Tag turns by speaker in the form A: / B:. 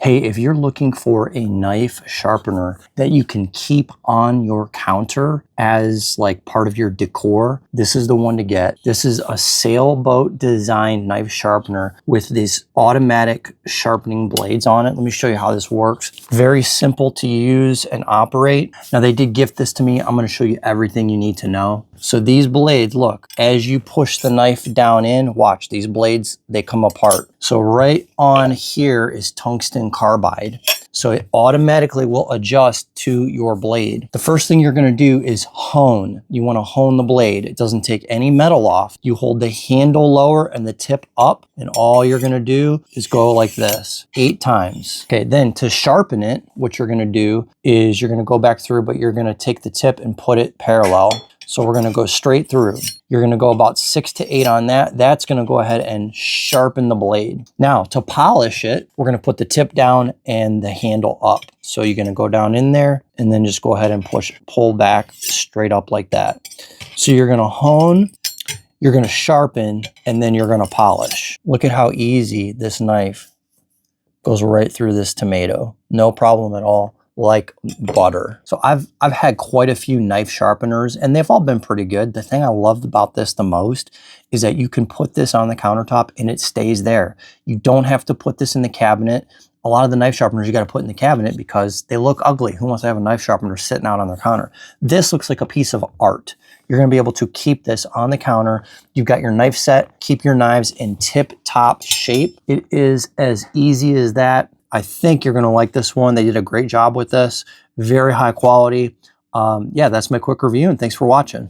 A: Hey, if you're looking for a knife sharpener that you can keep on your counter as like part of your decor, this is the one to get. This is a sailboat design knife sharpener with these automatic sharpening blades on it. Let me show you how this works. Very simple to use and operate. Now they did gift this to me. I'm going to show you everything you need to know. So these blades, look, as you push the knife down in, watch these blades, they come apart. So right on here is tungsten carbide. So it automatically will adjust to your blade. The first thing you're gonna do is hone. You wanna hone the blade. It doesn't take any metal off. You hold the handle lower and the tip up, and all you're gonna do is go like this 8 times. Okay, then to sharpen it, what you're gonna do is you're gonna go back through, but you're gonna take the tip and put it parallel. So we're gonna go straight through. You're gonna go about 6 to 8 on that. That's gonna go ahead and sharpen the blade. Now to polish it, we're gonna put the tip down and the handle up. So you're gonna go down in there and then just go ahead and pull back straight up like that. So you're gonna hone, you're gonna sharpen, and then you're gonna polish. Look at how easy this knife goes right through this tomato. No problem at all. Like butter. So I've had quite a few knife sharpeners and they've all been pretty good. The thing I loved about this the most is that you can put this on the countertop and it stays there. You don't have to put this in the cabinet. A lot of the knife sharpeners you got to put in the cabinet because they look ugly. Who wants to have a knife sharpener sitting out on their counter? This looks like a piece of art. You're going to be able to keep this on the counter. You've got your knife set, keep your knives in tip-top shape. It is as easy as that. I think you're going to like this one. They did a great job with this. Very high quality. Yeah, that's my quick review, and thanks for watching.